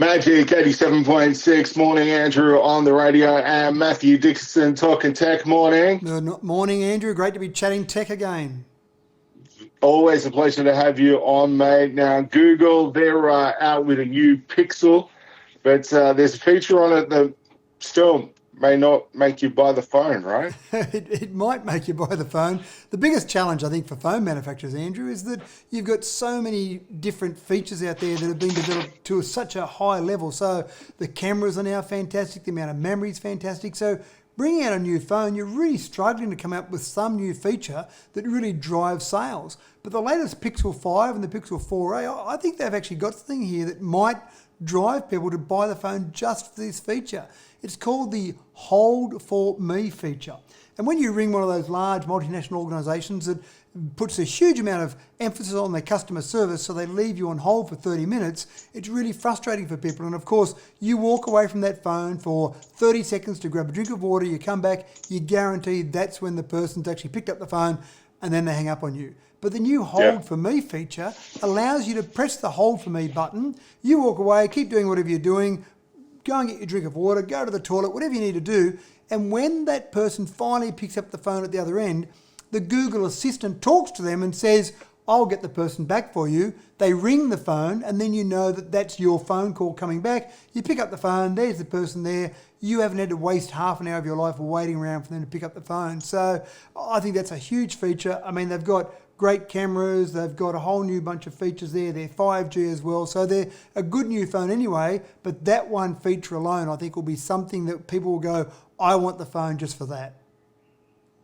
Magic 87.6, morning Andrew on the radio, and Matthew Dixon talking tech. Morning. Good morning, Andrew. Great to be chatting tech again. Always a pleasure to have you on, mate. Now, Google, they're out with a new Pixel, but there's a feature on it that still may not make you buy the phone, right? It might make you buy the phone. The biggest challenge, I think, for phone manufacturers, Andrew, is that you've got so many different features out there that have been developed to such a high level. So the cameras are now fantastic, the amount of memory is fantastic. So bringing out a new phone, you're really struggling to come up with some new feature that really drives sales. But the latest Pixel 5 and the Pixel 4a, I think they've actually got something here that might drive people to buy the phone just for this feature. It's called the Hold for Me feature. And when you ring one of those large multinational organisations that puts a huge amount of emphasis on their customer service, so they leave you on hold for 30 minutes, it's really frustrating for people. And of course, you walk away from that phone for 30 seconds to grab a drink of water, you come back, you guarantee that's when the person's actually picked up the phone and then they hang up on you. But the new Hold for Me feature allows you to press the Hold for Me button, you walk away, keep doing whatever you're doing, go and get your drink of water, go to the toilet, whatever you need to do. And when that person finally picks up the phone at the other end, the Google Assistant talks to them and says, I'll get the person back for you. They ring the phone and then you know that that's your phone call coming back. You pick up the phone, there's the person there. You haven't had to waste half an hour of your life waiting around for them to pick up the phone. So I think that's a huge feature. I mean, they've got great cameras, they've got a whole new bunch of features there, they're 5G as well, so they're a good new phone anyway, but that one feature alone I think will be something that people will go, I want the phone just for that.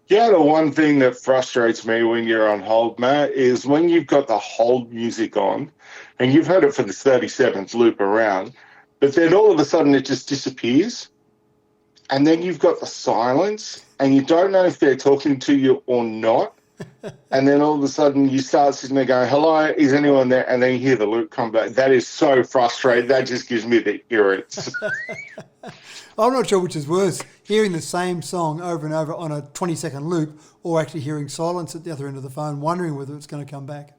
Yeah, the one thing that frustrates me when you're on hold, Matt, is when you've got the hold music on, and you've heard it for the 37th loop around, but then all of a sudden it just disappears, and then you've got the silence, and you don't know if they're talking to you or not. And then all of a sudden you start sitting there going, hello, is anyone there? And then you hear the loop come back. That is so frustrating. That just gives me the irrits. I'm not sure which is worse, hearing the same song over and over on a 20-second loop or actually hearing silence at the other end of the phone, wondering whether it's going to come back.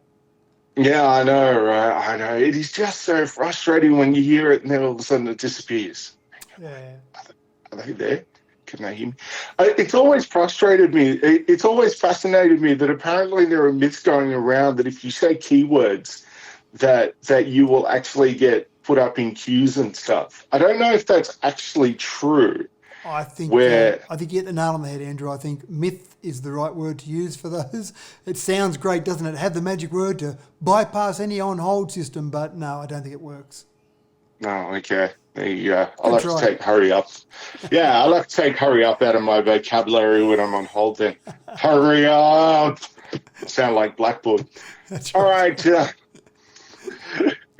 Yeah, I know, right? I know. It is just so frustrating when you hear it and then all of a sudden it disappears. Yeah. Are they there? Can they hear me? It's always frustrated me. It's always fascinated me that apparently there are myths going around that if you say keywords, that you will actually get put up in queues and stuff. I don't know if that's actually true. I think you hit the nail on the head, Andrew. I think myth is the right word to use for those. It sounds great, doesn't it? Have the magic word to bypass any on-hold system, but no, I don't think it works. No, okay. There you go. I'll have to take hurry up. Yeah, I'll have to take hurry up out of my vocabulary when I'm on hold then. Hurry up. Sound like Blackboard. That's All right. right.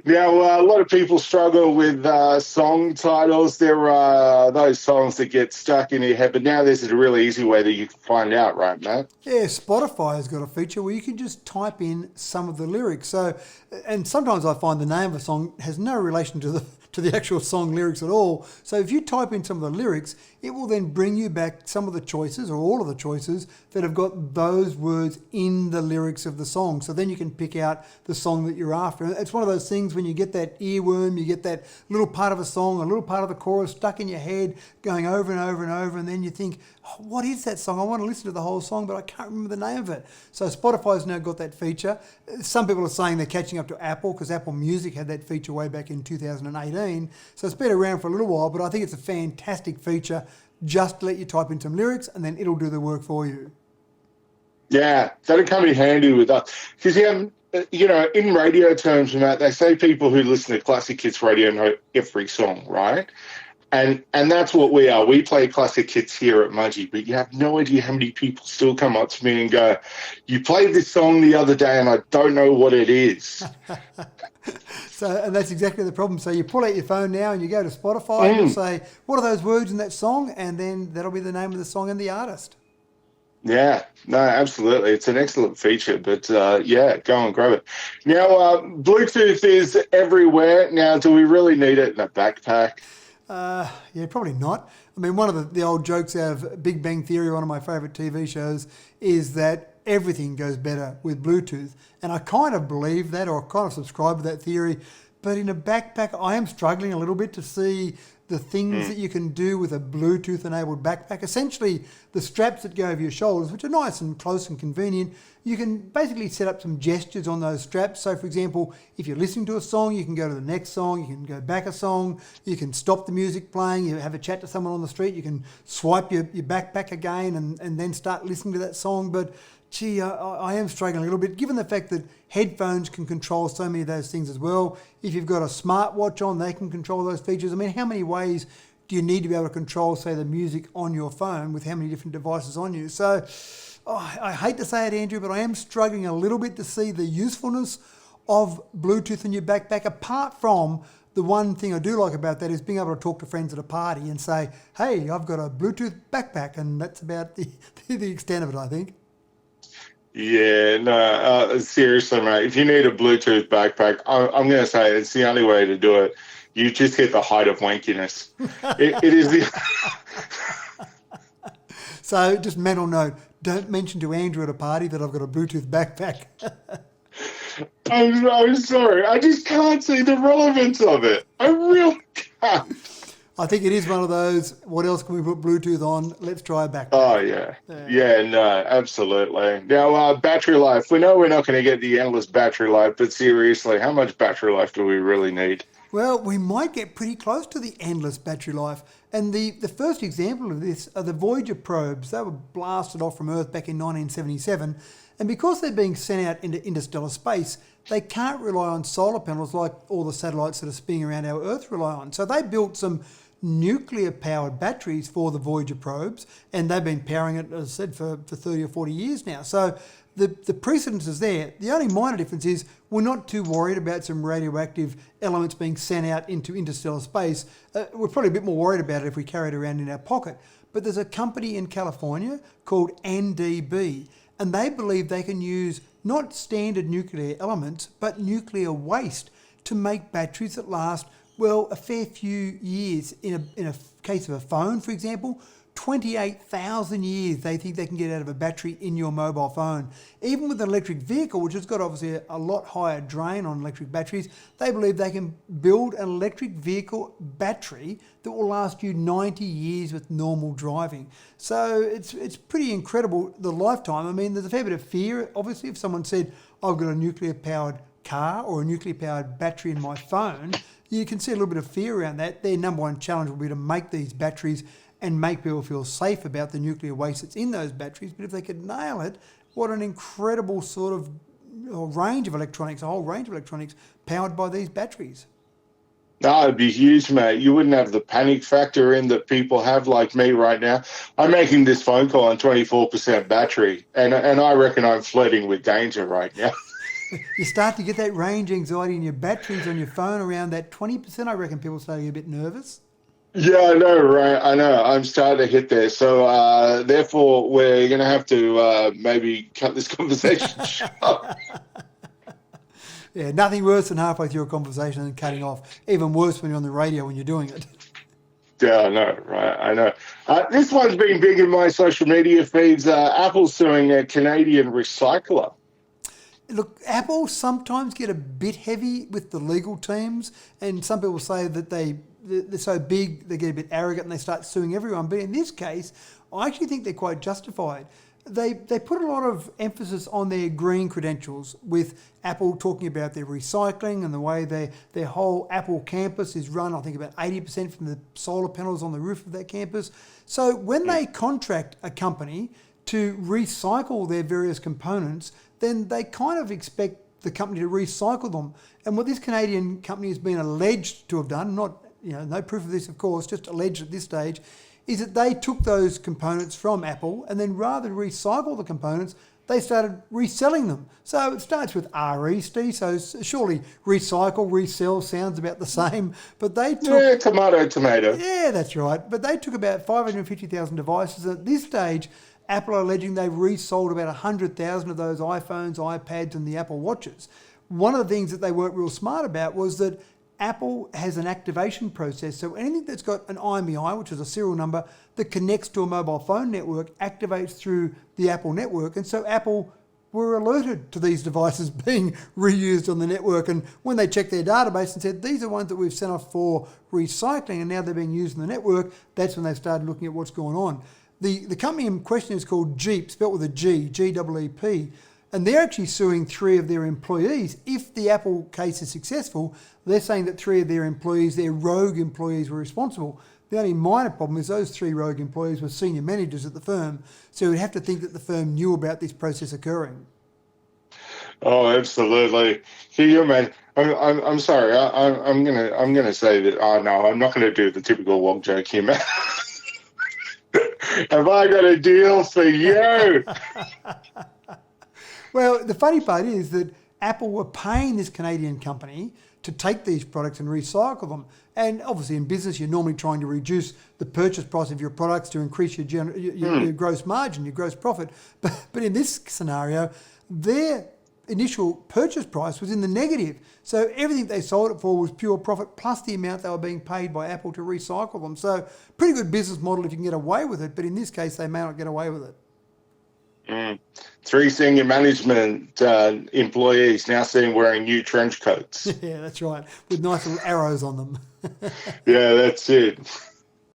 Now, a lot of people struggle with song titles. There are those songs that get stuck in your head, but now there's a really easy way that you can find out, right, Matt? Yeah, Spotify has got a feature where you can just type in some of the lyrics. So, and sometimes I find the name of a song has no relation to the actual song lyrics at all. So if you type in some of the lyrics, it will then bring you back some of the choices or all of the choices that have got those words in the lyrics of the song. So then you can pick out the song that you're after. And it's one of those things when you get that earworm, you get that little part of a song, a little part of the chorus stuck in your head going over and over and over, and then you think, oh, what is that song? I want to listen to the whole song, but I can't remember the name of it. So Spotify's now got that feature. Some people are saying they're catching up to Apple because Apple Music had that feature way back in 2018. So it's been around for a little while, but I think it's a fantastic feature just to let you type in some lyrics and then it'll do the work for you. Yeah, that'll come in handy with us. Because, in radio terms, Matt, they say people who listen to classic hits radio know every song, right? And that's what we are. We play classic hits here at Mudgee, but you have no idea how many people still come up to me and go, you played this song the other day and I don't know what it is. And that's exactly the problem. So you pull out your phone now and you go to Spotify and you say, what are those words in that song? And then that'll be the name of the song and the artist. Yeah, no, absolutely. It's an excellent feature, but go and grab it. Now, Bluetooth is everywhere. Now, do we really need it in a backpack? Yeah, probably not. I mean, one of the old jokes out of Big Bang Theory, one of my favourite TV shows, is that everything goes better with Bluetooth. And I kind of believe that, or kind of subscribe to that theory, But in a backpack, I am struggling a little bit to see the things that you can do with a Bluetooth-enabled backpack. Essentially, the straps that go over your shoulders, which are nice and close and convenient, you can basically set up some gestures on those straps. So, for example, if you're listening to a song, you can go to the next song, you can go back a song, you can stop the music playing, you have a chat to someone on the street, you can swipe your backpack again and then start listening to that song. But gee, I am struggling a little bit, given the fact that headphones can control so many of those things as well. If you've got a smartwatch on, they can control those features. I mean, how many ways do you need to be able to control, say, the music on your phone with how many different devices on you? So I hate to say it, Andrew, but I am struggling a little bit to see the usefulness of Bluetooth in your backpack, apart from the one thing I do like about that is being able to talk to friends at a party and say, hey, I've got a Bluetooth backpack, and that's about the extent of it, I think. Yeah, no, seriously, mate. If you need a Bluetooth backpack, I'm going to say it's the only way to do it. You just hit the height of wankiness. It is the. So, just mental note: don't mention to Andrew at a party that I've got a Bluetooth backpack. I'm sorry. I just can't see the relevance of it. I really can't. I think it is one of those, what else can we put Bluetooth on? Let's try a backpack. Oh, yeah. Yeah, no, absolutely. Now, battery life. We know we're not going to get the endless battery life, but seriously, how much battery life do we really need? Well, we might get pretty close to the endless battery life. And the first example of this are the Voyager probes. They were blasted off from Earth back in 1977. And because they're being sent out into interstellar space, they can't rely on solar panels like all the satellites that are spinning around our Earth rely on. So they built some nuclear-powered batteries for the Voyager probes, and they've been powering it, as I said, for 30 or 40 years now. So the precedence is there. The only minor difference is we're not too worried about some radioactive elements being sent out into interstellar space. We're probably a bit more worried about it if we carry it around in our pocket. But there's a company in California called NDB, and they believe they can use not standard nuclear elements, but nuclear waste to make batteries that last, well, a fair few years. In a case of a phone, for example, 28,000 years they think they can get out of a battery in your mobile phone. Even with an electric vehicle, which has got obviously a lot higher drain on electric batteries, they believe they can build an electric vehicle battery that will last you 90 years with normal driving. So it's pretty incredible, the lifetime. I mean, there's a fair bit of fear, obviously, if someone said, I've got a nuclear-powered car or a nuclear-powered battery in my phone, you can see a little bit of fear around that. Their number one challenge will be to make these batteries and make people feel safe about the nuclear waste that's in those batteries. But if they could nail it, what an incredible sort of range of electronics, a whole range of electronics powered by these batteries. No, it'd be huge, mate. You wouldn't have the panic factor in that people have, like me right now. I'm making this phone call on 24% battery, and I reckon I'm flirting with danger right now. You start to get that range anxiety in your batteries on your phone around that 20%. I reckon people start to get a bit nervous. Yeah, I know, right? I know. I'm starting to hit there. So, therefore, we're going to have to maybe cut this conversation short. Yeah, nothing worse than halfway through a conversation and cutting off. Even worse when you're on the radio when you're doing it. Yeah, I know, right? I know. This one's been big in my social media feeds. Apple's suing a Canadian recycler. Look, Apple sometimes get a bit heavy with the legal teams, and some people say that they're so big, they get a bit arrogant and they start suing everyone. But in this case, I actually think they're quite justified. They put a lot of emphasis on their green credentials, with Apple talking about their recycling and the way their whole Apple campus is run, I think about 80% from the solar panels on the roof of that campus. So when they contract a company to recycle their various components, then they kind of expect the company to recycle them. And what this Canadian company has been alleged to have done, not, no proof of this, of course, just alleged at this stage, is that they took those components from Apple and then rather than recycle the components, they started reselling them. So it starts with RE, Steve, so surely recycle, resell sounds about the same. But they took... Yeah, tomato. Yeah, that's right. But they took about 550,000 devices. At this stage, Apple are alleging they've resold about 100,000 of those iPhones, iPads and the Apple Watches. One of the things that they weren't real smart about was that Apple has an activation process. So anything that's got an IMEI, which is a serial number, that connects to a mobile phone network, activates through the Apple network. And so Apple were alerted to these devices being reused on the network. And when they checked their database and said, these are ones that we've sent off for recycling and now they're being used in the network, that's when they started looking at what's going on. The company in question is called Jeep, spelt with a G, G-E-E-P. And they're actually suing 3 of their employees. If the Apple case is successful, they're saying that 3 of their employees, their rogue employees, were responsible. The only minor problem is those 3 rogue employees were senior managers at the firm, so you'd have to think that the firm knew about this process occurring. Oh, absolutely. Here, man. I'm sorry. I'm gonna say that. Oh no, I'm not gonna do the typical wog joke here, man. Have I got a deal for you? Well, the funny part is that Apple were paying this Canadian company to take these products and recycle them. And obviously in business, you're normally trying to reduce the purchase price of your products to increase your gross margin, your gross profit. But in this scenario, their initial purchase price was in the negative. So everything they sold it for was pure profit plus the amount they were being paid by Apple to recycle them. So pretty good business model if you can get away with it. But in this case, they may not get away with it. 3 senior management employees now seen wearing new trench coats. Yeah, that's right, with nice little arrows on them. Yeah, that's it.